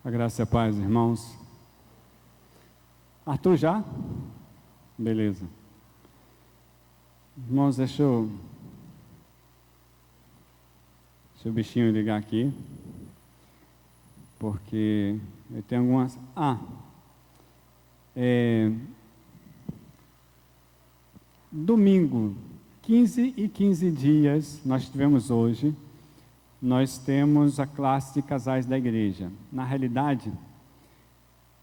A graça e a paz, irmãos. Arthur já? Beleza. Irmãos, deixa o bichinho ligar aqui, porque eu tenho algumas... Domingo, 15 e 15 dias, nós tivemos hoje, nós temos a classe de casais da igreja. Na realidade,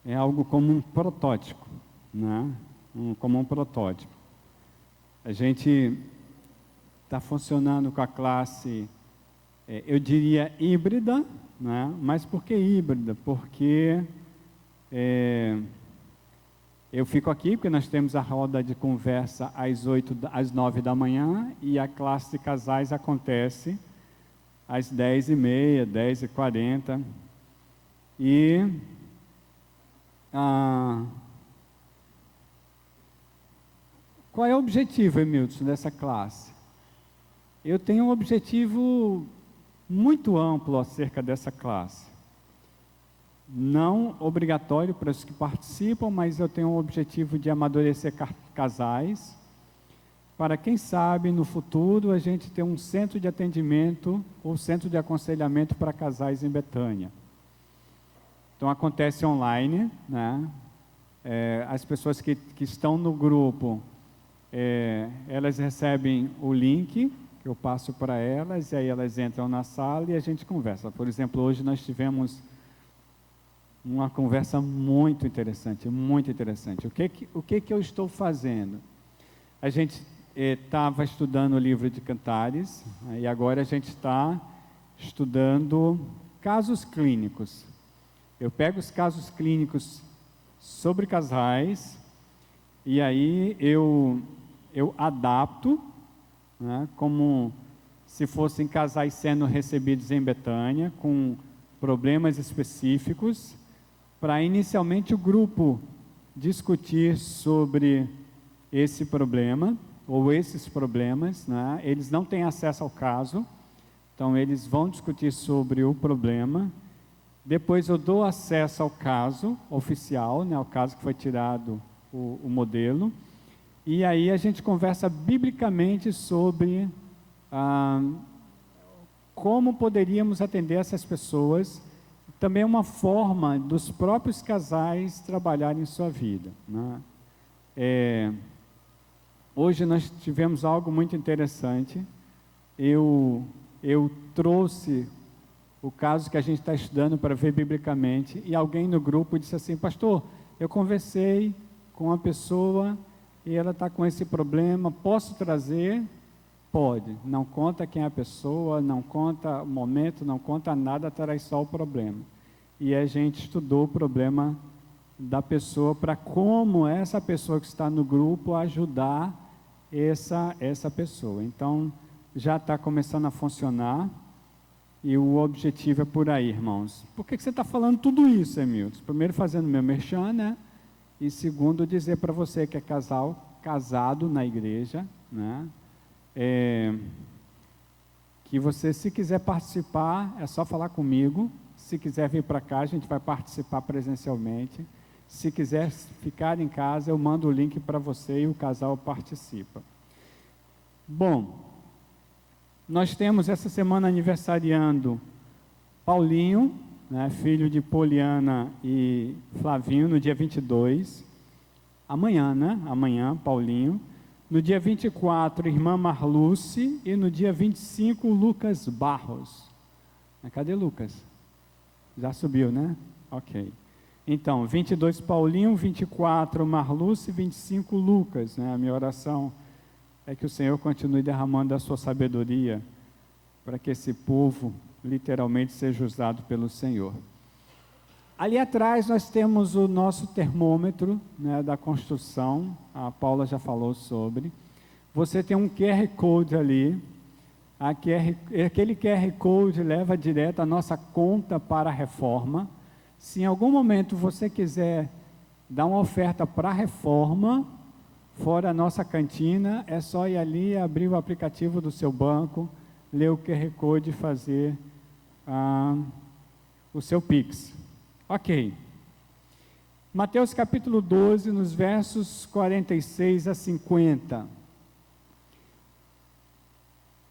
é algo como um protótipo, né? Como um protótipo. A gente está funcionando com a classe, eu diria híbrida, né? Mas por que híbrida? Porque eu fico aqui, porque nós temos a roda de conversa às 9 da manhã, e a classe de casais acontece às 10h30, 10h40. Qual é o objetivo, Emilton, dessa classe? Eu tenho um objetivo muito amplo acerca dessa classe. Não obrigatório para os que participam, mas eu tenho um objetivo de amadurecer casais, para quem sabe no futuro a gente ter um centro de atendimento ou centro de aconselhamento para casais em Betânia. Então acontece online, né? As pessoas que estão no grupo, elas recebem o link que eu passo para elas, e aí elas entram na sala e a gente conversa. Por exemplo, hoje nós tivemos uma conversa muito interessante, muito interessante. O que eu estou fazendo? A gente estava estudando o livro de Cantares, e agora a gente está estudando casos clínicos. Eu pego os casos clínicos sobre casais, e aí eu adapto, né, como se fossem casais sendo recebidos em Betânia, com problemas específicos, para inicialmente o grupo discutir sobre esse problema, ou esses problemas, né? Eles não têm acesso ao caso, então eles vão discutir sobre o problema. Depois eu dou acesso ao caso oficial, né, ao caso que foi tirado o modelo, e aí a gente conversa biblicamente sobre como poderíamos atender essas pessoas. Também é uma forma dos próprios casais trabalharem sua vida, né? Hoje nós tivemos algo muito interessante. Eu trouxe o caso que a gente está estudando para ver biblicamente, e alguém no grupo disse assim: pastor, eu conversei com uma pessoa e ela está com esse problema, posso trazer? Pode. Não conta quem é a pessoa, não conta o momento, não conta nada, traz só o problema. E a gente estudou o problema da pessoa, para como essa pessoa que está no grupo ajudar essa pessoa. Então, já está começando a funcionar, e o objetivo é por aí, irmãos. Por que você está falando tudo isso, Emilton? Primeiro, fazendo meu merchan, né? E segundo, dizer para você que é casado na igreja, né? Que você, se quiser participar, é só falar comigo. Se quiser vir para cá, a gente vai participar presencialmente. Se quiser ficar em casa, eu mando o link para você e o casal participa. Bom, nós temos essa semana aniversariando Paulinho, né, filho de Poliana e Flavinho, no dia 22. Amanhã, né? Amanhã, Paulinho. No dia 24, irmã Marluce. E no dia 25, Lucas Barros. Cadê Lucas? Já subiu, né? Ok. Então, 22 Paulinho, 24 Marluce, 25 Lucas, né? A minha oração é que o Senhor continue derramando a sua sabedoria, para que esse povo literalmente seja usado pelo Senhor. Ali atrás nós temos o nosso termômetro, né, da construção, a Paula já falou sobre. Você tem um QR Code ali, aquele QR Code leva direto a nossa conta para a reforma. Se em algum momento você quiser dar uma oferta para a reforma, fora a nossa cantina, é só ir ali, abrir o aplicativo do seu banco, ler o QR Code e fazer o seu Pix. Ok. Mateus capítulo 12, nos versos 46 a 50.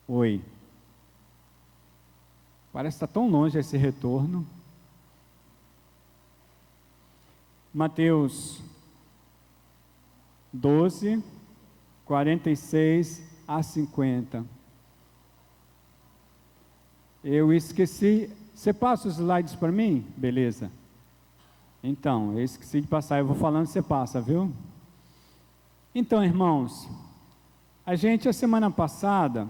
Oi. Parece que está tão longe esse retorno. Mateus 12, 46 a 50. Eu esqueci. Você passa os slides para mim? Beleza. Então, eu esqueci de passar. Eu vou falando, você passa, viu? Então, irmãos, a semana passada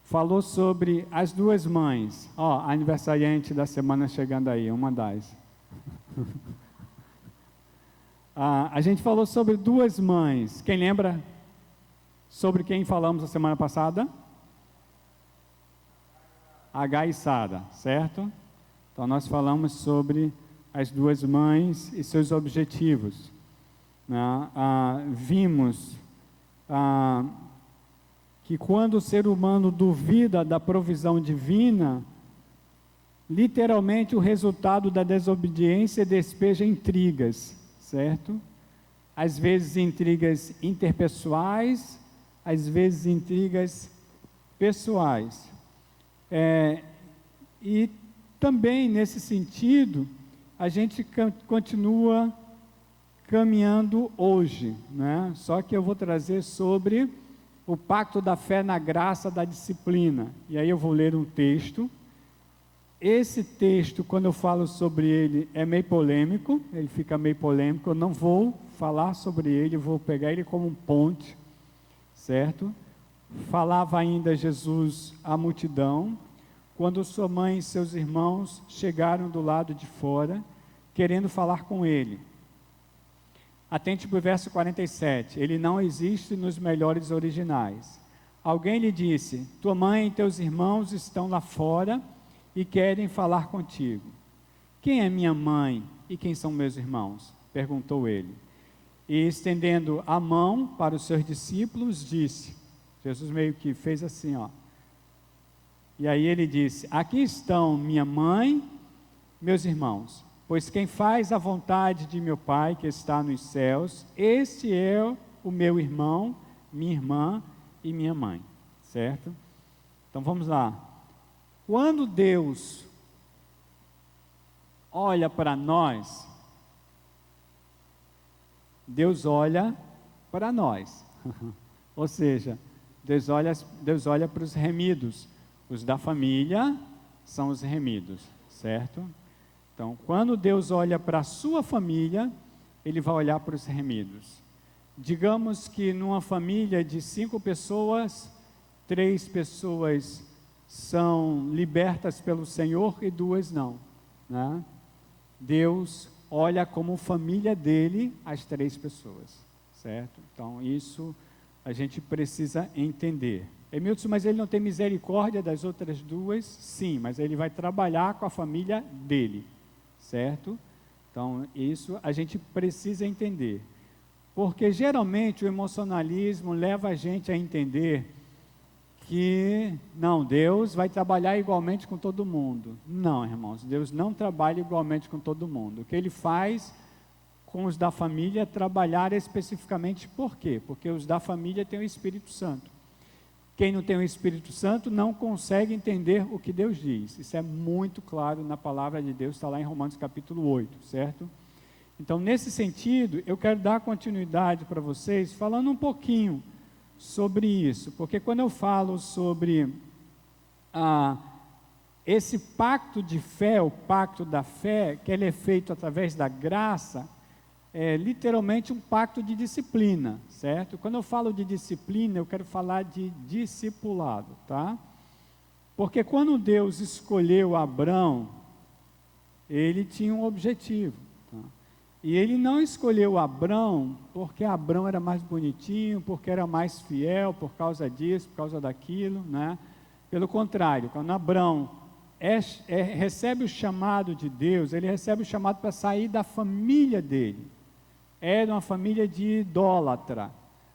falou sobre as duas mães. Ó, a aniversariante da semana chegando aí, uma das. A gente falou sobre duas mães. Quem lembra sobre quem falamos a semana passada? Agar e Sara, certo? Então nós falamos sobre as duas mães e seus objetivos. Vimos que quando o ser humano duvida da provisão divina, literalmente o resultado da desobediência despeja intrigas, certo? Às vezes intrigas interpessoais, às vezes intrigas pessoais. E também nesse sentido, a gente continua caminhando hoje, né? Só que eu vou trazer sobre o pacto da fé na graça da disciplina. E aí eu vou ler um texto. Esse texto, quando eu falo sobre ele, é meio polêmico, ele fica meio polêmico, eu não vou falar sobre ele, vou pegar ele como um ponte, certo? Falava ainda Jesus à multidão, quando sua mãe e seus irmãos chegaram do lado de fora, querendo falar com ele. Atente para o verso 47, ele não existe nos melhores originais. Alguém lhe disse, tua mãe e teus irmãos estão lá fora e querem falar contigo. Quem é minha mãe e quem são meus irmãos? Perguntou ele. E estendendo a mão para os seus discípulos, disse, Jesus meio que fez assim, ó. E aí ele disse, aqui estão minha mãe, meus irmãos, pois quem faz a vontade de meu Pai que está nos céus, este é o meu irmão, minha irmã e minha mãe, certo? Então vamos lá. Quando Deus olha para nós, Deus olha para nós, ou seja, Deus olha para os remidos, os da família são os remidos, certo? Então, quando Deus olha para a sua família, Ele vai olhar para os remidos. Digamos que numa família de 5 pessoas, 3 pessoas são libertas pelo Senhor e 2 não, né? Deus olha como família dele as 3 pessoas, certo? Então, isso a gente precisa entender. Emilson, mas ele não tem misericórdia das outras 2? Sim, mas ele vai trabalhar com a família dele, certo? Então, isso a gente precisa entender. Porque geralmente o emocionalismo leva a gente a entender que, não, Deus vai trabalhar igualmente com todo mundo. Não, irmãos, Deus não trabalha igualmente com todo mundo. O que Ele faz com os da família é trabalhar especificamente por quê? Porque os da família têm o Espírito Santo. Quem não tem o Espírito Santo não consegue entender o que Deus diz. Isso é muito claro na palavra de Deus, está lá em Romanos capítulo 8, certo? Então, nesse sentido, eu quero dar continuidade para vocês, falando um pouquinho sobre isso, porque quando eu falo sobre esse pacto de fé, o pacto da fé, que ele é feito através da graça, é literalmente um pacto de disciplina, certo? Quando eu falo de disciplina, eu quero falar de discipulado, tá? Porque quando Deus escolheu Abrão, ele tinha um objetivo, tá? E ele não escolheu Abrão porque Abrão era mais bonitinho, porque era mais fiel, por causa disso, por causa daquilo, né? Pelo contrário, quando Abrão recebe o chamado de Deus, ele recebe o chamado para sair da família dele. Era uma família de idólatra.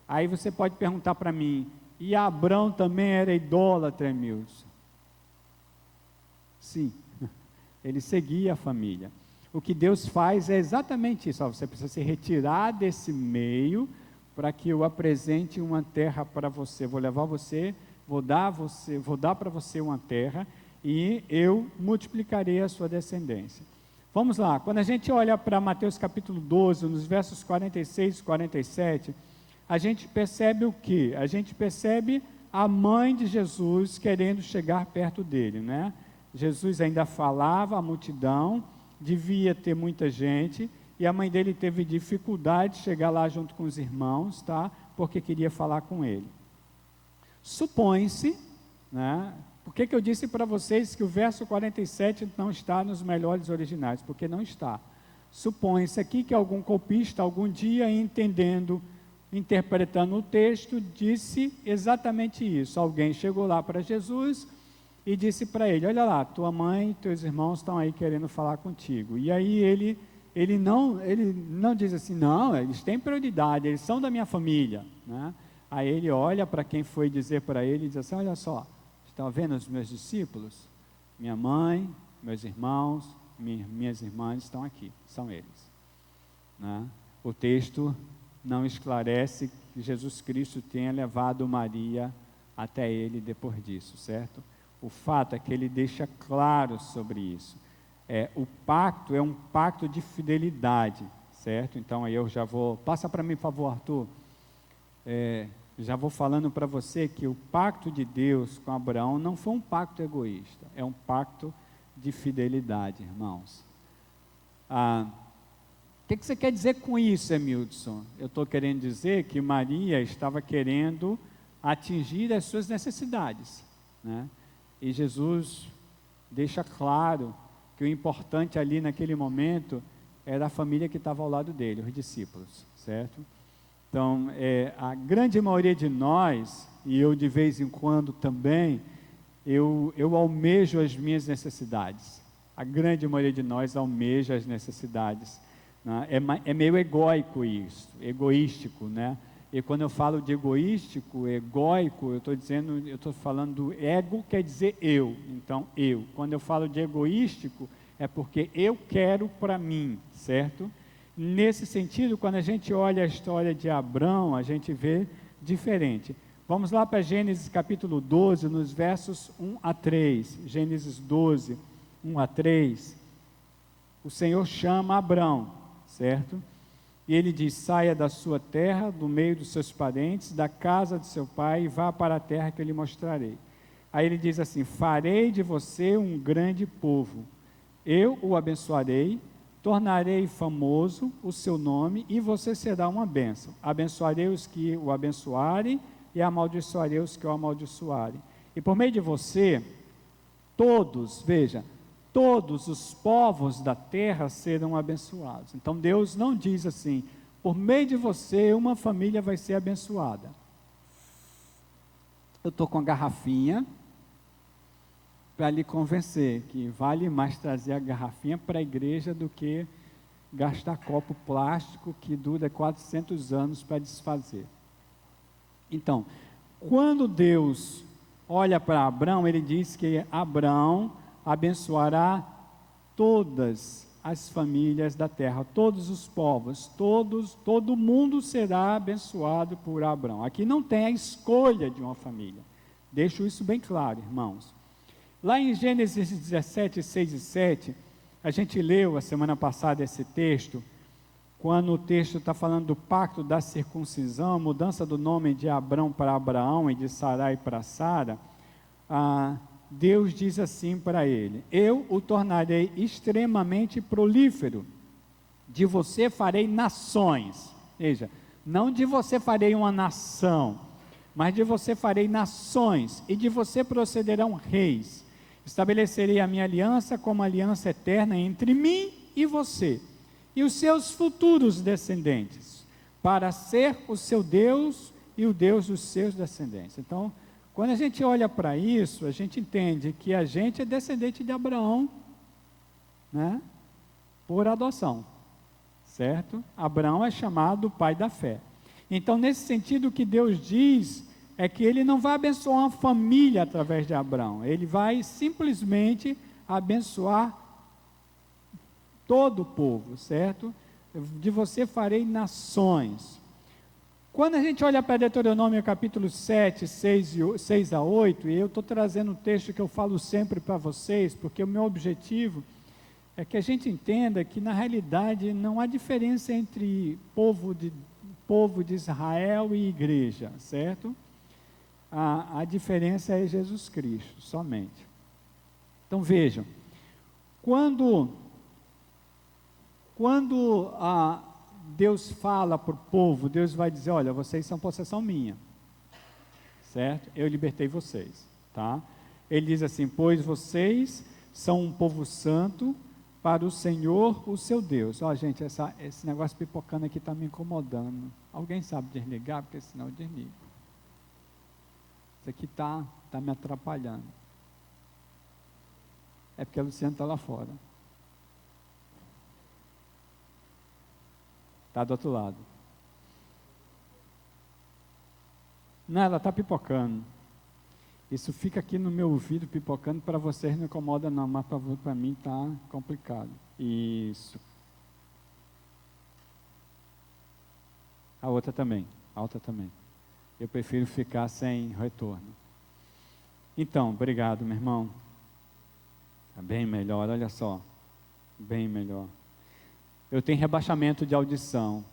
Aí você pode perguntar para mim, e Abrão também era idólatra, Emilson? Sim, ele seguia a família. O que Deus faz é exatamente isso. Ó, você precisa se retirar desse meio para que eu apresente uma terra para você. Vou levar você, vou dar para você uma terra e eu multiplicarei a sua descendência. Vamos lá, quando a gente olha para Mateus capítulo 12, nos versos 46 e 47, a gente percebe o quê? A gente percebe a mãe de Jesus querendo chegar perto dele, né? Jesus ainda falava à multidão, devia ter muita gente, e a mãe dele teve dificuldade de chegar lá junto com os irmãos, tá? Porque queria falar com ele. Supõe-se, né? Por que eu disse para vocês que o verso 47 não está nos melhores originais? Porque não está. Supõe-se aqui que algum copista, algum dia, interpretando o texto, disse exatamente isso. Alguém chegou lá para Jesus e disse para ele: olha lá, tua mãe e teus irmãos estão aí querendo falar contigo. E aí ele não diz assim, não, eles têm prioridade, eles são da minha família, né? Aí ele olha para quem foi dizer para ele e diz assim: olha só, estão vendo os meus discípulos? Minha mãe, meus irmãos, minhas irmãs estão aqui, são eles, né? O texto não esclarece que Jesus Cristo tenha levado Maria até ele depois disso, certo? O fato é que ele deixa claro sobre isso. O pacto é um pacto de fidelidade, certo? Então aí eu já vou, passa para mim, por favor, Arthur. Já vou falando para você que o pacto de Deus com Abraão não foi um pacto egoísta, é um pacto de fidelidade, irmãos. O que você quer dizer com isso, Emildson? Eu estou querendo dizer que Maria estava querendo atingir as suas necessidades, né? E Jesus deixa claro que o importante ali naquele momento era a família que estava ao lado dele, os discípulos, certo? Então, a grande maioria de nós, e eu de vez em quando também, eu almejo as minhas necessidades. A grande maioria de nós almeja as necessidades, né? É meio egóico isso, egoístico, né? E quando eu falo de egóico, eu estou falando do ego, quer dizer eu. Então, eu. Quando eu falo de egoístico, é porque eu quero para mim, certo? Nesse sentido, quando a gente olha a história de Abrão, a gente vê diferente. Vamos lá para Gênesis capítulo 12, nos versos 1 a 3. Gênesis 12, 1 a 3. O Senhor chama Abrão, certo? E ele diz: saia da sua terra, do meio dos seus parentes, da casa de seu pai, e vá para a terra que eu lhe mostrarei. Aí ele diz assim: farei de você um grande povo. Eu o abençoarei, tornarei famoso o seu nome, e você será uma bênção. Abençoarei os que o abençoarem, e amaldiçoarei os que o amaldiçoarem. E por meio de você, todos os povos da terra serão abençoados. Então Deus não diz assim: por meio de você uma família vai ser abençoada. Eu estou com a garrafinha para lhe convencer que vale mais trazer a garrafinha para a igreja do que gastar copo plástico que dura 400 anos para desfazer. Então, quando Deus olha para Abrão, ele diz que Abrão abençoará todas as famílias da terra, todos os povos, todo mundo será abençoado por Abrão. Aqui não tem a escolha de uma família. Deixo isso bem claro, irmãos. Lá em Gênesis 17, 6 e 7, a gente leu a semana passada esse texto, quando o texto está falando do pacto da circuncisão, mudança do nome de Abrão para Abraão e de Sarai para Sara. Deus diz assim para ele: eu o tornarei extremamente prolífero, de você farei nações. Veja, não de você farei uma nação, mas de você farei nações, e de você procederão reis. Estabelecerei a minha aliança como aliança eterna entre mim e você, e os seus futuros descendentes, para ser o seu Deus e o Deus dos seus descendentes. Então, quando a gente olha para isso, a gente entende que a gente é descendente de Abraão, né? Por adoção, certo? Abraão é chamado pai da fé. Então, nesse sentido, o que Deus diz é que ele não vai abençoar uma família através de Abraão, ele vai simplesmente abençoar todo o povo, certo? De você farei nações. Quando a gente olha para Deuteronômio capítulo 7, 6 a 8, e eu estou trazendo um texto que eu falo sempre para vocês, porque o meu objetivo é que a gente entenda que na realidade não há diferença entre povo de Israel e igreja, certo? A diferença é Jesus Cristo, somente. Então vejam, quando Deus fala para o povo, Deus vai dizer, olha, vocês são possessão minha, certo? Eu libertei vocês, tá? Ele diz assim, pois vocês são um povo santo para o Senhor, o seu Deus. Ó, gente, esse negócio pipocando aqui está me incomodando. Alguém sabe desligar? Porque senão eu desligo. Isso aqui está me atrapalhando. É porque a Luciana está lá fora. Está do outro lado. Não, ela está pipocando. Isso fica aqui no meu ouvido pipocando, para vocês não incomoda não, mas para mim está complicado. Isso. A outra também. Eu prefiro ficar sem retorno. Então, obrigado, meu irmão. Está bem melhor, olha só. Bem melhor. Eu tenho rebaixamento de audição.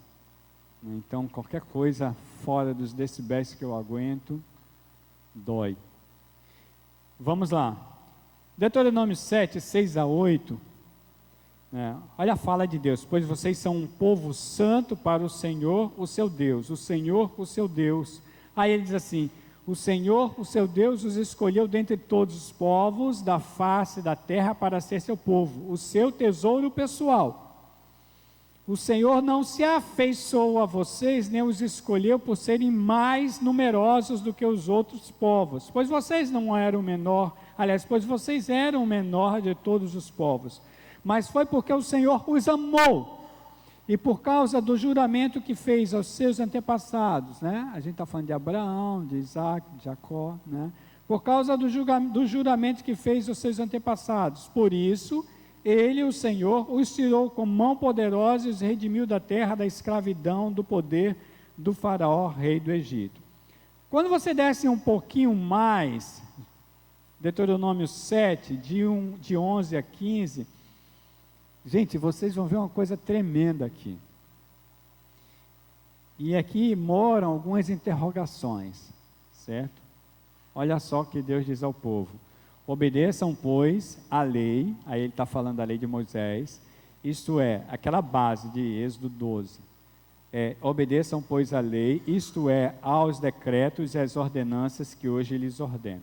Então, qualquer coisa fora dos decibéis que eu aguento, dói. Vamos lá. Deuteronômio 7, 6 a 8. Olha a fala de Deus. Pois vocês são um povo santo para o Senhor, o seu Deus. O Senhor, o seu Deus. Aí ele diz assim, o Senhor, o seu Deus, os escolheu dentre todos os povos da face da terra para ser seu povo, o seu tesouro pessoal. O Senhor não se afeiçoou a vocês, nem os escolheu por serem mais numerosos do que os outros povos, pois vocês não eram o menor, pois vocês eram o menor de todos os povos, mas foi porque o Senhor os amou, e por causa do juramento que fez aos seus antepassados, a gente está falando de Abraão, de Isaac, de Jacó, por causa do juramento que fez aos seus antepassados, por isso, Ele, o Senhor, os tirou com mão poderosa e os redimiu da terra da escravidão, do poder do faraó, rei do Egito. Quando você desce um pouquinho mais, Deuteronômio 7, de 11 a 15, gente, vocês vão ver uma coisa tremenda aqui. E aqui moram algumas interrogações, certo? Olha só o que Deus diz ao povo. Obedeçam, pois, a lei, aí ele está falando da lei de Moisés, isto é, aquela base de Êxodo 12. Obedeçam, pois, a lei, isto é, aos decretos e às ordenanças que hoje lhes ordeno.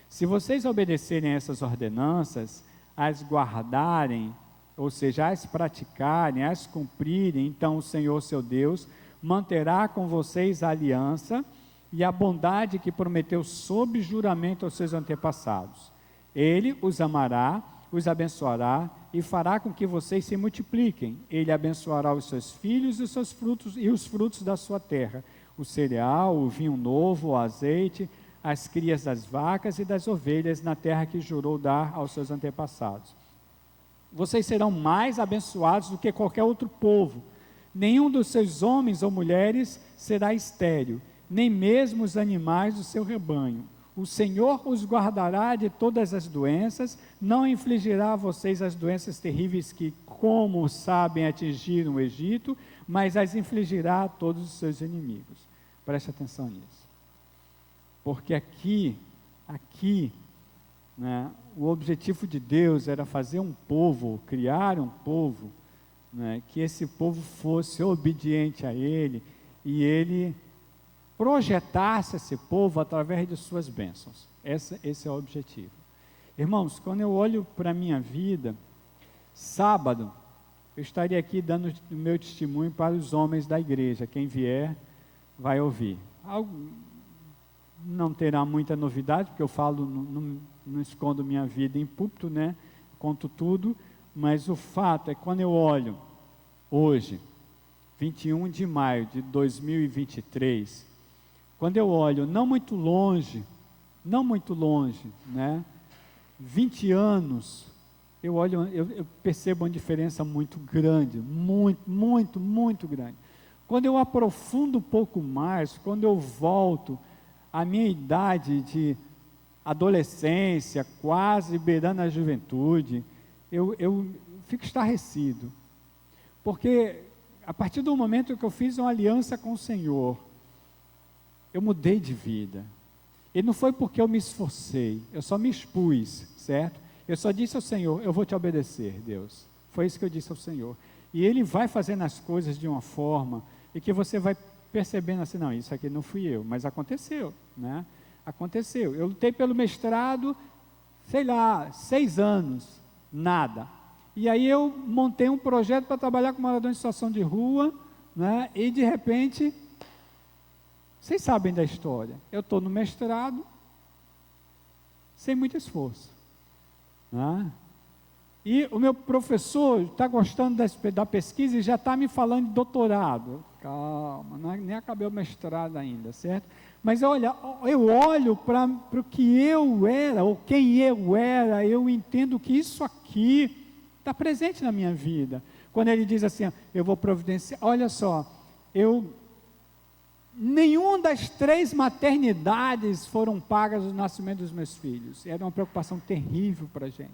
Se vocês obedecerem a essas ordenanças, as guardarem, ou seja, as praticarem, as cumprirem, então o Senhor, seu Deus, manterá com vocês a aliança e a bondade que prometeu sob juramento aos seus antepassados. Ele os amará, os abençoará e fará com que vocês se multipliquem. Ele abençoará os seus filhos e os seus frutos e os frutos da sua terra, o cereal, o vinho novo, o azeite, as crias das vacas e das ovelhas na terra que jurou dar aos seus antepassados. Vocês serão mais abençoados do que qualquer outro povo. Nenhum dos seus homens ou mulheres será estéril, nem mesmo os animais do seu rebanho. O Senhor os guardará de todas as doenças, não infligirá a vocês as doenças terríveis que, como sabem, atingiram o Egito, mas as infligirá a todos os seus inimigos. Preste atenção nisso. Porque aqui, o objetivo de Deus era fazer um povo, criar um povo, que esse povo fosse obediente a Ele, e Ele projetasse esse povo através de suas bênçãos. Esse é o objetivo. Irmãos, quando eu olho para a minha vida, sábado, eu estaria aqui dando o meu testemunho para os homens da igreja. Quem vier, vai ouvir. Não terá muita novidade, porque eu falo, não escondo minha vida em púlpito, conto tudo, mas o fato é que quando eu olho, hoje, 21 de maio de 2023, quando eu olho não muito longe, 20 anos eu percebo uma diferença muito grande, muito grande. Quando eu aprofundo um pouco mais, quando eu volto à minha idade de adolescência, quase beirando a juventude, eu fico estarrecido, porque a partir do momento que eu fiz uma aliança com o Senhor, eu mudei de vida. E não foi porque eu me esforcei, eu só me expus, certo? Eu só disse ao Senhor, eu vou te obedecer, Deus. Foi isso que eu disse ao Senhor. E Ele vai fazendo as coisas de uma forma, e que você vai percebendo assim, não, isso aqui não fui eu, mas aconteceu, né? Aconteceu. Eu lutei pelo mestrado, sei lá, 6 anos, nada. E aí eu montei um projeto para trabalhar com moradores em situação de rua, né? E de repente, vocês sabem da história, eu estou no mestrado, sem muito esforço, né? E o meu professor está gostando da pesquisa e já está me falando de doutorado. Calma, nem acabei o mestrado ainda, certo? Mas olha, eu olho para o que eu era, ou quem eu era, eu entendo que isso aqui está presente na minha vida. Quando ele diz assim, eu vou providenciar, olha só, nenhuma das 3 maternidades foram pagas no nascimento dos meus filhos. Era uma preocupação terrível para a gente,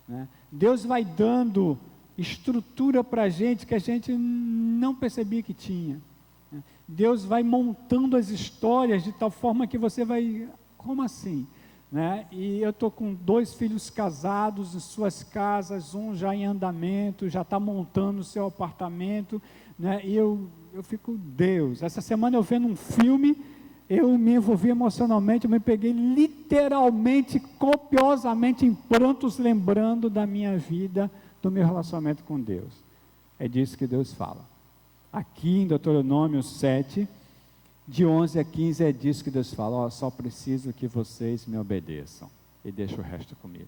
né? Deus vai dando estrutura para a gente que a gente não percebia que tinha, né? Deus vai montando as histórias de tal forma que você vai, como assim? Né? E eu estou com 2 filhos casados em suas casas, um já em andamento, já está montando o seu apartamento, né? E eu fico, Deus, essa semana eu vendo um filme, eu me envolvi emocionalmente, eu me peguei literalmente, copiosamente em prantos, lembrando da minha vida, do meu relacionamento com Deus. É disso que Deus fala. Aqui em Deuteronômio 7, de 11 a 15, é disso que Deus fala, só preciso que vocês me obedeçam, e deixa o resto comigo.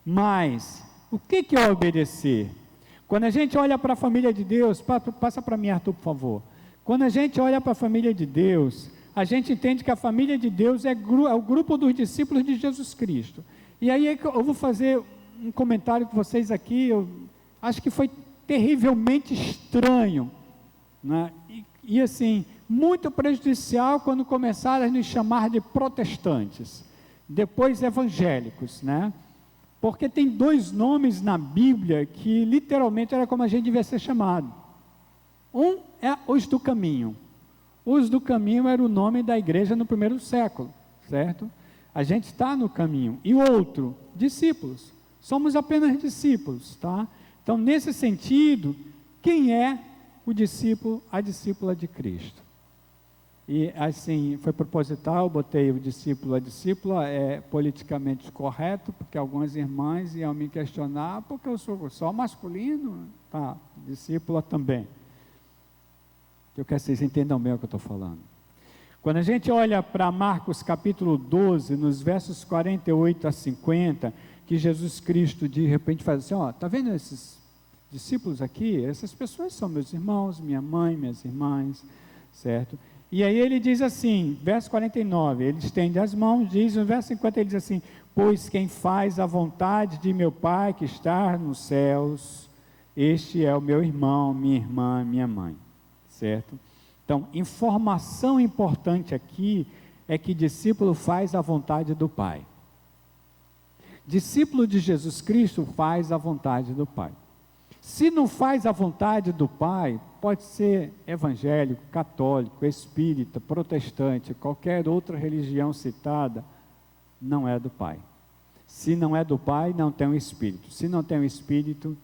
Mas, o que é obedecer? Quando a gente olha para a família de Deus, passa para mim, Arthur, por favor. Quando a gente olha para a família de Deus, a gente entende que a família de Deus é o grupo dos discípulos de Jesus Cristo. E aí eu vou fazer um comentário com vocês aqui, eu acho que foi terrivelmente estranho, né? E assim, muito prejudicial quando começaram a nos chamar de protestantes, depois evangélicos, né? Porque tem 2 nomes na Bíblia que literalmente era como a gente devia ser chamado. Um é os do caminho. Os do caminho era o nome da igreja no 1º século, certo? A gente está no caminho. E o outro, discípulos. Somos apenas discípulos, tá? Então, nesse sentido, quem é o discípulo, a discípula de Cristo? E assim, foi proposital, botei o discípulo, a discípula, é politicamente correto, porque algumas irmãs iam me questionar, porque eu sou só masculino, tá, discípula também. Eu quero que vocês entendam bem o que eu estou falando. Quando a gente olha para Marcos capítulo 12, nos versos 48 a 50, que Jesus Cristo de repente faz assim, está vendo esses discípulos aqui? Essas pessoas são meus irmãos, minha mãe, minhas irmãs, certo? E aí ele diz assim, verso 49, ele estende as mãos, diz, no verso 50 ele diz assim, pois quem faz a vontade de meu Pai que está nos céus, este é o meu irmão, minha irmã, minha mãe, certo? Então, informação importante aqui é que discípulo faz a vontade do Pai. Discípulo de Jesus Cristo faz a vontade do Pai. Se não faz a vontade do Pai, pode ser evangélico, católico, espírita, protestante, qualquer outra religião citada, não é do Pai. Se não é do Pai, não tem o Espírito. Se não tem o Espírito,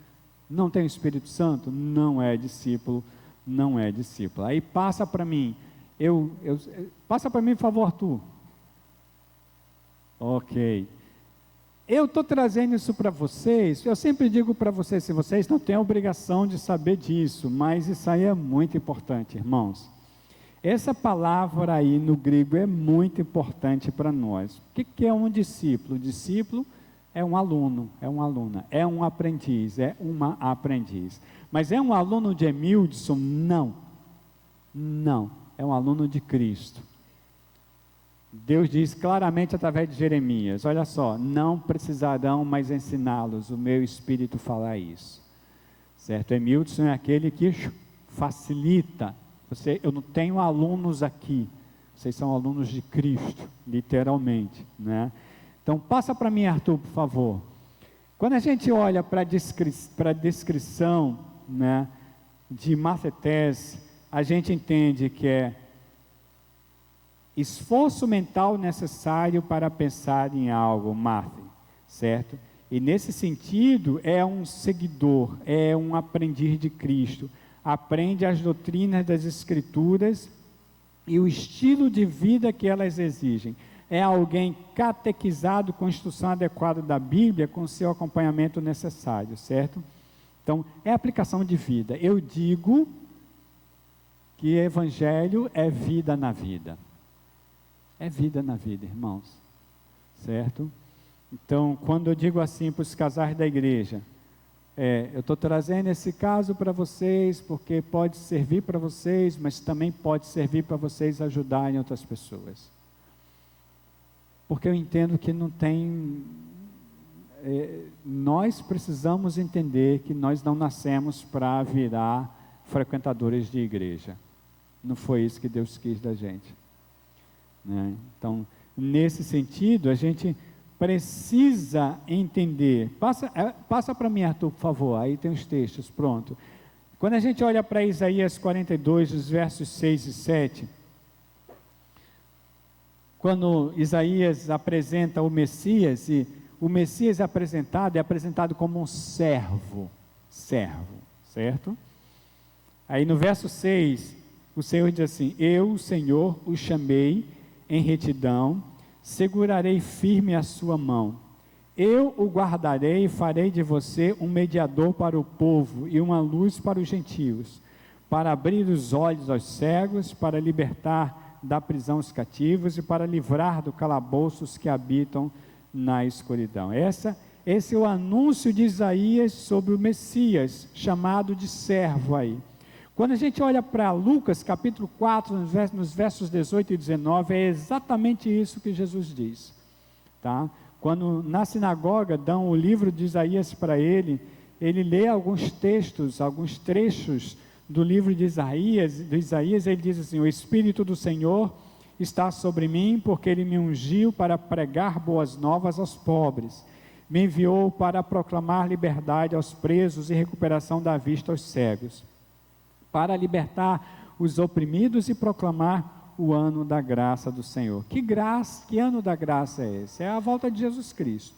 não tem o Espírito Santo, não é discípulo, não é discípulo. Aí passa para mim, passa para mim, por favor, Arthur. Ok. Eu estou trazendo isso para vocês, eu sempre digo para vocês, se vocês não têm a obrigação de saber disso, mas isso aí é muito importante, irmãos. Essa palavra aí no grego é muito importante para nós. O que é um discípulo? O discípulo é um aluno, é uma aluna, é um aprendiz, é uma aprendiz. Mas é um aluno de Emildson? Não, é um aluno de Cristo. Deus diz claramente através de Jeremias, olha só, não precisarão mais ensiná-los, o meu Espírito falar isso, certo? Emilson é aquele que facilita, eu não tenho alunos aqui, vocês são alunos de Cristo, literalmente, né? Então passa para mim, Arthur, por favor. Quando a gente olha para a descrição, né, de Mathetes, a gente entende que é esforço mental necessário para pensar em algo, Mathe, certo? E nesse sentido é um seguidor, é um aprendiz de Cristo, aprende as doutrinas das Escrituras e o estilo de vida que elas exigem. É alguém catequizado com a instrução adequada da Bíblia, com o seu acompanhamento necessário, certo? Então, é aplicação de vida. Eu digo que Evangelho é vida na vida. É vida na vida, irmãos, certo? Então, quando eu digo assim para os casais da igreja, eu estou trazendo esse caso para vocês, porque pode servir para vocês, mas também pode servir para vocês ajudarem outras pessoas. Porque eu entendo que não tem... nós precisamos entender que nós não nascemos para virar frequentadores de igreja. Não foi isso que Deus quis da gente. Né? Então, nesse sentido, a gente precisa entender. Passa para mim, Arthur, por favor, aí tem os textos, pronto. Quando a gente olha para Isaías 42, os versos 6 e 7, quando Isaías apresenta o Messias, e o Messias é apresentado como um servo, certo? Aí no verso 6, o Senhor diz assim: eu, o Senhor, o chamei em retidão, segurarei firme a sua mão, eu o guardarei e farei de você um mediador para o povo e uma luz para os gentios, para abrir os olhos aos cegos, para libertar da prisão os cativos e para livrar do calabouço os que habitam na escuridão. Esse é o anúncio de Isaías sobre o Messias, chamado de servo aí. Quando a gente olha para Lucas, capítulo 4, nos versos 18 e 19, é exatamente isso que Jesus diz, tá? Quando na sinagoga dão o livro de Isaías para ele lê alguns textos, alguns trechos do livro de Isaías, ele diz assim: o Espírito do Senhor está sobre mim, porque ele me ungiu para pregar boas novas aos pobres, me enviou para proclamar liberdade aos presos e recuperação da vista aos cegos, para libertar os oprimidos e proclamar o ano da graça do Senhor. Que ano da graça é esse? É a volta de Jesus Cristo.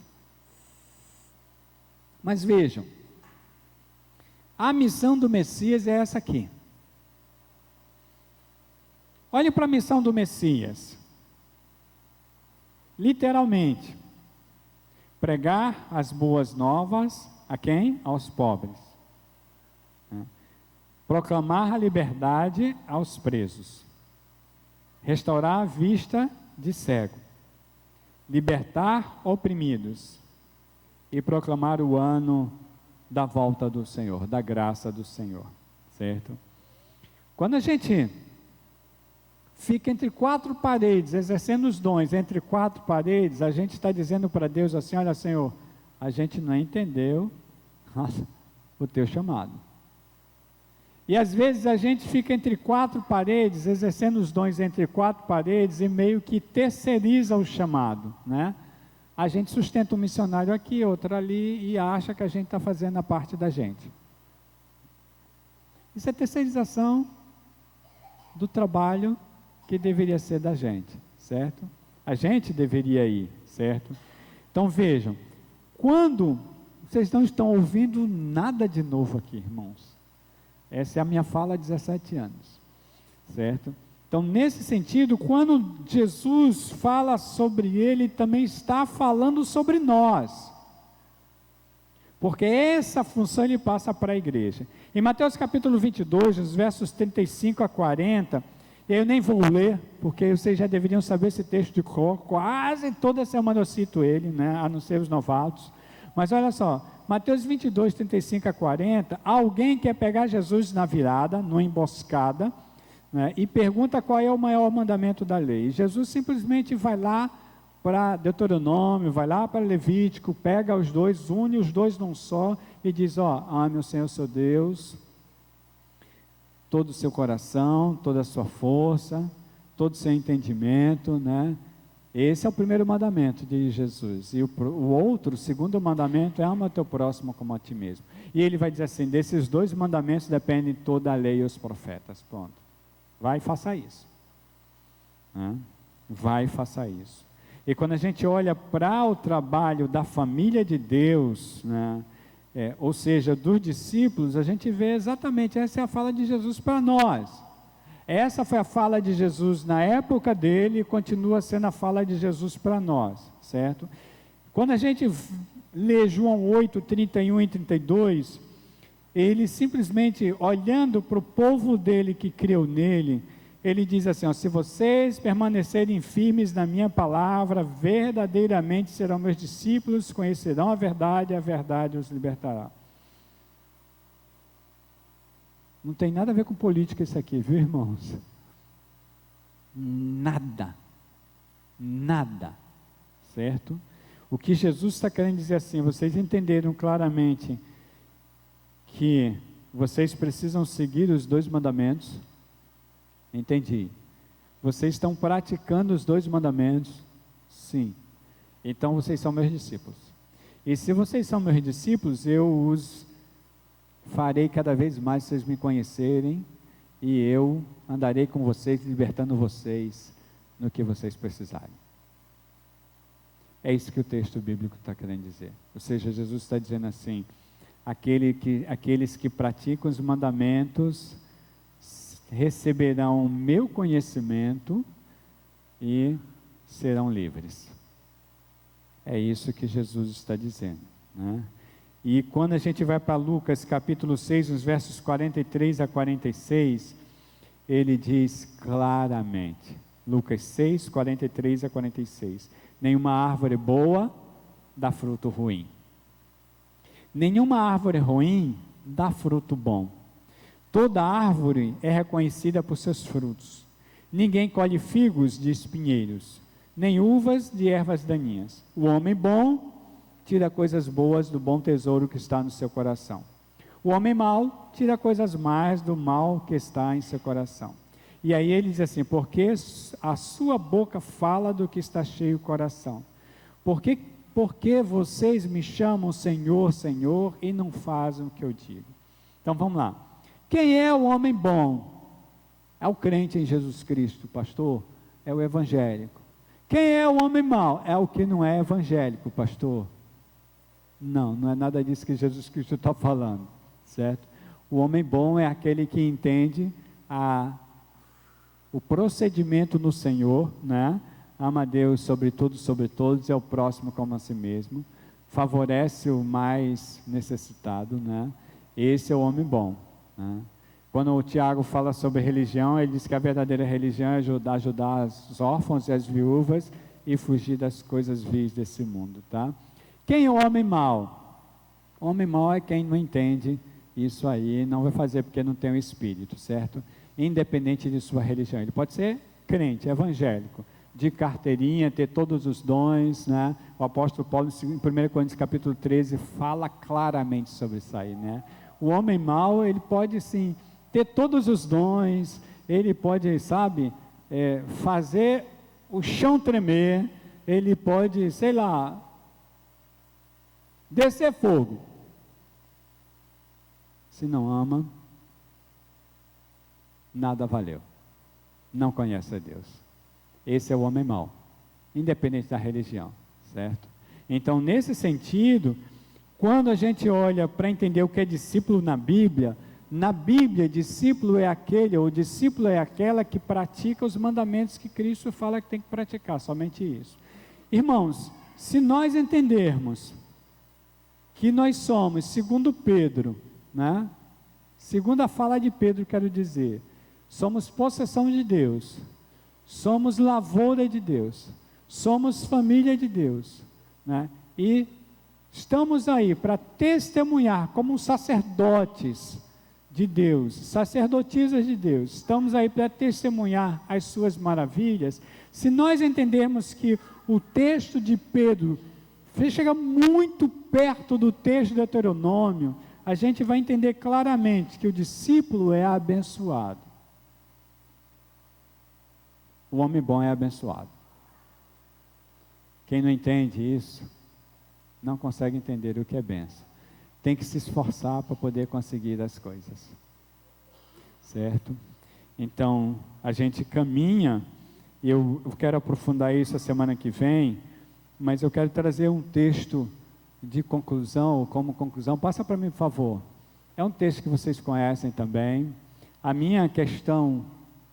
Mas vejam, a missão do Messias é essa aqui. Olhem para a missão do Messias. Literalmente, pregar as boas novas a quem? Aos pobres. Proclamar a liberdade aos presos, restaurar a vista de cego, libertar oprimidos e proclamar o ano da volta do Senhor, da graça do Senhor, certo? Quando a gente fica entre quatro paredes, exercendo os dons entre quatro paredes, a gente está dizendo para Deus assim: olha, Senhor, a gente não entendeu o teu chamado. E às vezes a gente fica entre quatro paredes, exercendo os dons entre quatro paredes e meio que terceiriza o chamado, né? A gente sustenta um missionário aqui, outro ali e acha que a gente está fazendo a parte da gente. Isso é terceirização do trabalho que deveria ser da gente, certo? A gente deveria ir, certo? Então vejam, quando vocês não estão ouvindo nada de novo aqui, irmãos. Essa é a minha fala há 17 anos, certo? Então, nesse sentido, quando Jesus fala sobre ele, também está falando sobre nós, porque essa função ele passa para a igreja. Em Mateus capítulo 22, os versos 35 a 40, eu nem vou ler, porque vocês já deveriam saber esse texto de cor, quase toda semana eu cito ele, né, a não ser os novatos, mas olha só, Mateus 22, 35 a 40, alguém quer pegar Jesus na virada, numa emboscada, né, e pergunta qual é o maior mandamento da lei. E Jesus simplesmente vai lá para Deuteronômio, vai lá para Levítico, pega os dois, une os dois num só e diz, ame o Senhor seu Deus, todo o seu coração, toda a sua força, todo o seu entendimento, né? Esse é o primeiro mandamento de Jesus. E o segundo mandamento é ama o teu próximo como a ti mesmo. E ele vai dizer assim, desses dois mandamentos dependem toda a lei e os profetas. Pronto. Vai e faça isso. Né? Vai e faça isso. E quando a gente olha para o trabalho da família de Deus, né, ou seja, dos discípulos, a gente vê exatamente, essa é a fala de Jesus para nós. Essa foi a fala de Jesus na época dele e continua sendo a fala de Jesus para nós, certo? Quando a gente lê João 8, 31 e 32, ele simplesmente, olhando para o povo dele que creu nele, ele diz assim, se vocês permanecerem firmes na minha palavra, verdadeiramente serão meus discípulos, conhecerão a verdade e a verdade os libertará. Não tem nada a ver com política isso aqui, viu, irmãos? Nada. Nada. Certo? O que Jesus está querendo dizer assim, vocês entenderam claramente que vocês precisam seguir os dois mandamentos? Entendi. Vocês estão praticando os dois mandamentos? Sim. Então vocês são meus discípulos. E se vocês são meus discípulos, eu os farei cada vez mais vocês me conhecerem, e eu andarei com vocês, libertando vocês no que vocês precisarem. É isso que o texto bíblico está querendo dizer. Ou seja, Jesus está dizendo assim, aqueles que praticam os mandamentos receberão o meu conhecimento e serão livres. É isso que Jesus está dizendo, né? E quando a gente vai para Lucas capítulo 6, nos versos 43 a 46, ele diz claramente, Lucas 6, 43 a 46, nenhuma árvore boa dá fruto ruim, nenhuma árvore ruim dá fruto bom, toda árvore é reconhecida por seus frutos, ninguém colhe figos de espinheiros, nem uvas de ervas daninhas, o homem bom tira coisas boas do bom tesouro que está no seu coração. O homem mau tira coisas más do mal que está em seu coração. E aí ele diz assim, porque a sua boca fala do que está cheio o coração. Porque vocês me chamam Senhor, Senhor, e não fazem o que eu digo. Então vamos lá. Quem é o homem bom? É o crente em Jesus Cristo, pastor? É o evangélico. Quem é o homem mau? É o que não é evangélico, pastor? Não, não é nada disso que Jesus Cristo está falando, certo? O homem bom é aquele que entende o procedimento no Senhor, né? Ama a Deus sobre tudo, sobre todos, e ao próximo como a si mesmo, favorece o mais necessitado, né? Esse é o homem bom, né? Quando o Tiago fala sobre religião, ele diz que a verdadeira religião é ajudar os órfãos e as viúvas e fugir das coisas vis desse mundo, tá? Quem é o homem mau? O homem mau é quem não entende isso aí, não vai fazer porque não tem o Espírito, certo? Independente de sua religião. Ele pode ser crente, evangélico, de carteirinha, ter todos os dons, né? O apóstolo Paulo, em 1 Coríntios capítulo 13, fala claramente sobre isso aí, né? O homem mau, ele pode sim, ter todos os dons, ele pode, sabe, fazer o chão tremer, ele pode, sei lá, descer fogo. Se não ama, nada valeu. Não conhece a Deus. Esse é o homem mau, independente da religião, certo? Então, nesse sentido, quando a gente olha para entender o que é discípulo na Bíblia, discípulo é aquele, ou discípulo é aquela que pratica os mandamentos que Cristo fala que tem que praticar, somente isso. Irmãos, se nós entendermos que nós somos, segundo Pedro, né? Segundo a fala de Pedro, quero dizer, somos possessão de Deus, somos lavoura de Deus, somos família de Deus, né? E estamos aí para testemunhar como sacerdotes de Deus, sacerdotisas de Deus, estamos aí para testemunhar as suas maravilhas. Se nós entendermos que o texto de Pedro chega muito perto do texto de Deuteronômio, a gente vai entender claramente que o discípulo é abençoado. O homem bom é abençoado. Quem não entende isso, não consegue entender o que é bênção. Tem que se esforçar para poder conseguir as coisas. Certo? Então, a gente caminha, e eu quero aprofundar isso a semana que vem, mas eu quero trazer um texto de conclusão, como conclusão. Passa para mim, por favor. É um texto que vocês conhecem também. A minha questão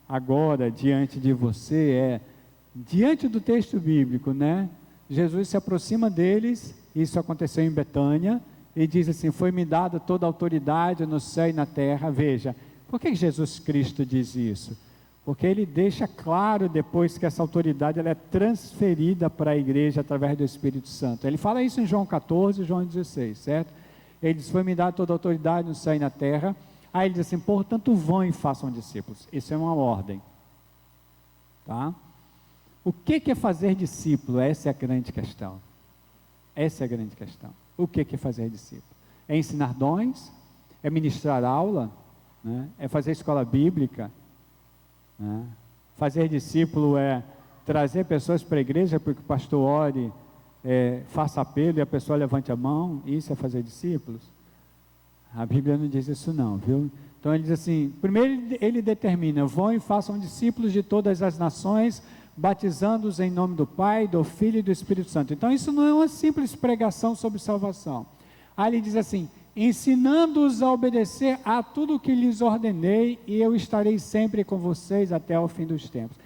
agora, diante de você, é, diante do texto bíblico, né? Jesus se aproxima deles, isso aconteceu em Betânia, e diz assim: foi-me dada toda a autoridade no céu e na terra. Veja, por que Jesus Cristo diz isso? Porque ele deixa claro depois que essa autoridade ela é transferida para a igreja através do Espírito Santo. Ele fala isso em João 14, João 16, certo? Ele diz: foi-me dada toda a autoridade no céu e na terra. Aí ele diz assim: portanto vão e façam discípulos. Isso é uma ordem, tá? O que é fazer discípulo? Essa é a grande questão. Essa é a grande questão. O que é fazer discípulo? É ensinar dons? É ministrar aula? Né? É fazer escola bíblica? Né? Fazer discípulo é trazer pessoas para a igreja porque o pastor ore, faça apelo e a pessoa levante a mão? Isso é fazer discípulos? A Bíblia não diz isso não, viu? Então ele diz assim, primeiro ele determina: vão e façam discípulos de todas as nações, batizando-os em nome do Pai, do Filho e do Espírito Santo. Então isso não é uma simples pregação sobre salvação. Aí ele diz assim: ensinando-os a obedecer a tudo o que lhes ordenei, e eu estarei sempre com vocês até o fim dos tempos.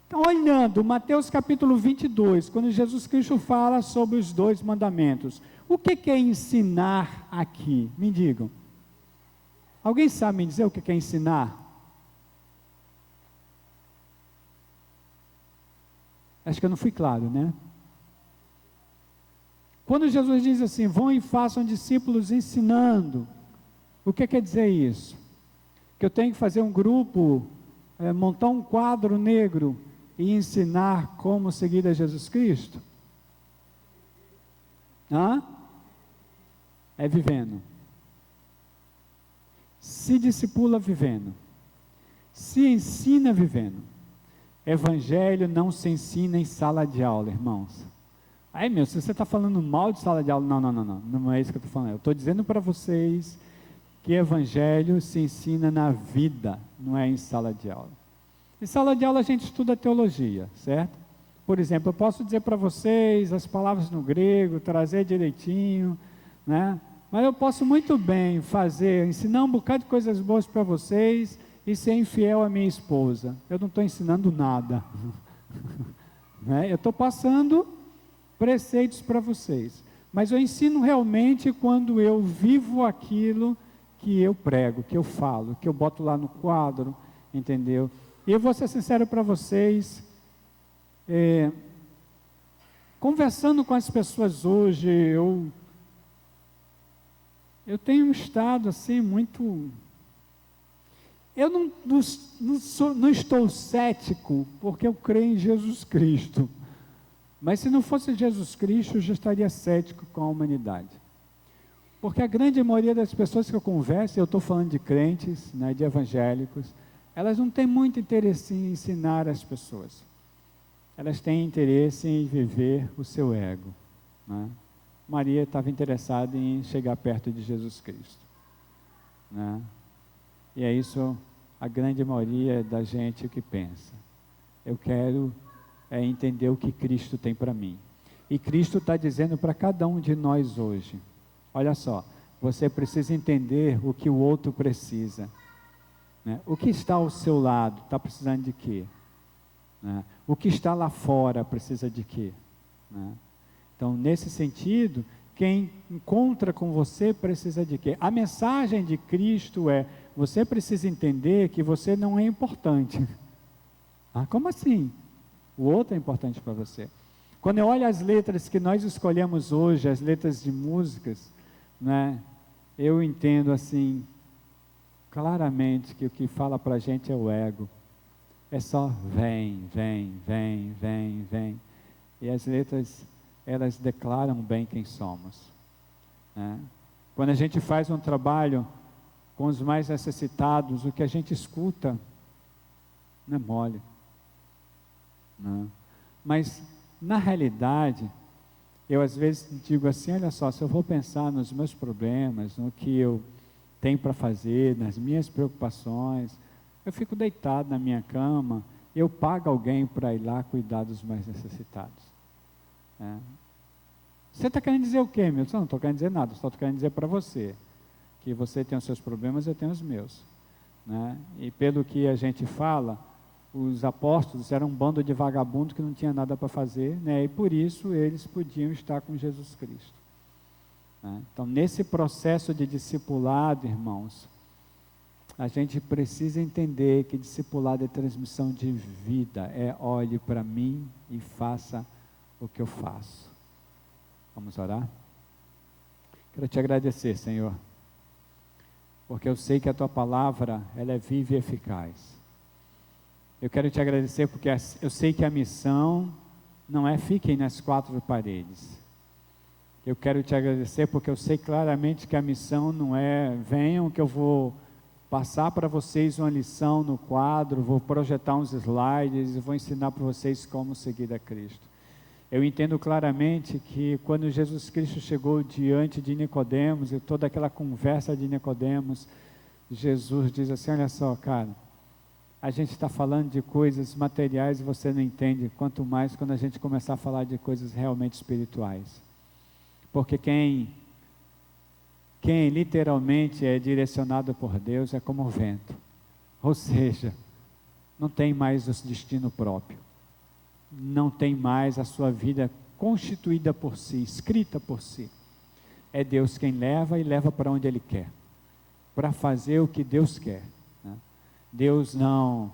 Então, olhando Mateus capítulo 22, quando Jesus Cristo fala sobre os 2 mandamentos, o que é ensinar aqui? Me digam. Alguém sabe me dizer o que é ensinar? Acho que eu não fui claro, né? Quando Jesus diz assim: vão e façam discípulos ensinando, o que quer dizer isso? Que eu tenho que fazer um grupo, montar um quadro negro e ensinar como seguir a Jesus Cristo? É vivendo. Se discipula vivendo. Se ensina vivendo. Evangelho não se ensina em sala de aula, irmãos. Aí, se você está falando mal de sala de aula, não é isso que eu estou falando. Eu estou dizendo para vocês que evangelho se ensina na vida, não é em sala de aula. Em sala de aula a gente estuda teologia, certo? Por exemplo, eu posso dizer para vocês as palavras no grego, trazer direitinho, né? Mas eu posso muito bem ensinar um bocado de coisas boas para vocês e ser infiel à minha esposa. Eu não estou ensinando nada. Né? Eu estou passando preceitos para vocês, mas eu ensino realmente quando eu vivo aquilo que eu prego, que eu falo, que eu boto lá no quadro, entendeu? E eu vou ser sincero para vocês, conversando com as pessoas hoje, eu tenho estado assim muito... Eu não estou cético, porque eu creio em Jesus Cristo. Mas se não fosse Jesus Cristo, eu já estaria cético com a humanidade. Porque a grande maioria das pessoas que eu converso, eu estou falando de crentes, né, de evangélicos, elas não têm muito interesse em ensinar as pessoas. Elas têm interesse em viver o seu ego. Né? Maria estava interessada em chegar perto de Jesus Cristo. Né? E é isso a grande maioria da gente que pensa. Eu quero entender o que Cristo tem para mim. E Cristo está dizendo para cada um de nós hoje: olha só, você precisa entender o que o outro precisa. Né? O que está ao seu lado está precisando de quê? Né? O que está lá fora precisa de quê? Né? Então, nesse sentido, quem encontra com você precisa de quê? A mensagem de Cristo é: você precisa entender que você não é importante. Como assim? O outro é importante para você. Quando eu olho as letras que nós escolhemos hoje, as letras de músicas, né, eu entendo assim, claramente que o que fala para a gente é o ego. É só vem, vem, vem, vem, vem. E as letras, elas declaram bem quem somos, né? Quando a gente faz um trabalho com os mais necessitados, o que a gente escuta não é mole, não. Mas, na realidade, eu às vezes digo assim, olha só, se eu vou pensar nos meus problemas, no que eu tenho para fazer, nas minhas preocupações, eu fico deitado na minha cama, eu pago alguém para ir lá cuidar dos mais necessitados. Você está querendo dizer o quê, meu? Eu não estou querendo dizer nada, só estou querendo dizer para você, que você tem os seus problemas, eu tenho os meus, né? E pelo que a gente fala, os apóstolos eram um bando de vagabundos que não tinha nada para fazer, né? E por isso eles podiam estar com Jesus Cristo, né? Então, nesse processo de discipulado, irmãos, a gente precisa entender que discipulado é transmissão de vida, é olhe para mim e faça o que eu faço. Vamos orar? Quero te agradecer, Senhor, porque eu sei que a Tua palavra, ela é viva e eficaz. Eu quero te agradecer porque eu sei que a missão não é fiquem nas quatro paredes. Eu quero te agradecer porque eu sei claramente que a missão não é venham que eu vou passar para vocês uma lição no quadro, vou projetar uns slides e vou ensinar para vocês como seguir a Cristo. Eu entendo claramente que quando Jesus Cristo chegou diante de Nicodemos e toda aquela conversa de Nicodemos, Jesus diz assim, olha só, cara, a gente está falando de coisas materiais e você não entende, quanto mais quando a gente começar a falar de coisas realmente espirituais. Porque quem literalmente é direcionado por Deus é como o vento, ou seja, não tem mais o destino próprio, não tem mais a sua vida constituída por si, escrita por si. É Deus quem leva e leva para onde Ele quer, para fazer o que Deus quer, né? Deus não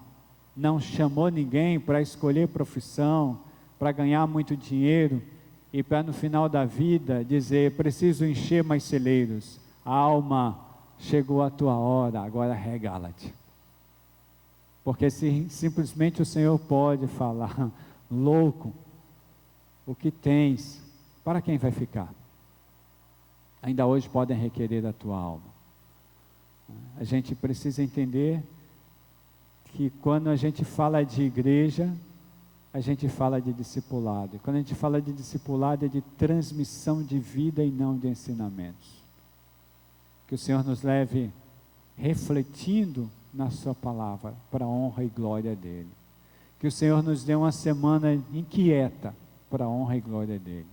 chamou ninguém para escolher profissão, para ganhar muito dinheiro e para no final da vida dizer, preciso encher mais celeiros. Alma, chegou a tua hora, agora regala-te. Porque se simplesmente o Senhor pode falar, louco, o que tens, para quem vai ficar? Ainda hoje podem requerer a tua alma. A gente precisa entender que quando a gente fala de igreja, a gente fala de discipulado. E quando a gente fala de discipulado, é de transmissão de vida e não de ensinamentos. Que o Senhor nos leve refletindo na sua palavra, para a honra e glória dEle. Que o Senhor nos dê uma semana inquieta, para a honra e glória dEle.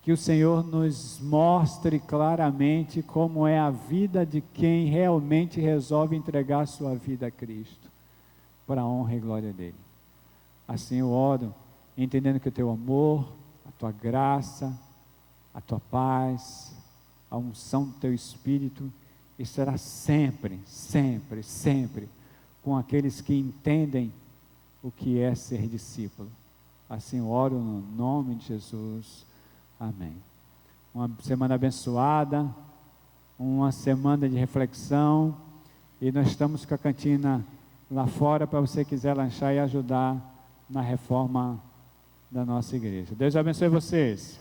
Que o Senhor nos mostre claramente como é a vida de quem realmente resolve entregar a sua vida a Cristo, para a honra e glória dEle. Assim eu oro, entendendo que o Teu amor, a Tua graça, a Tua paz, a unção do Teu Espírito, estará sempre, sempre, sempre com aqueles que entendem o que é ser discípulo. Assim eu oro no nome de Jesus. Amém. Uma semana abençoada, uma semana de reflexão, e nós estamos com a cantina lá fora para você quiser lanchar e ajudar na reforma da nossa igreja. Deus abençoe vocês.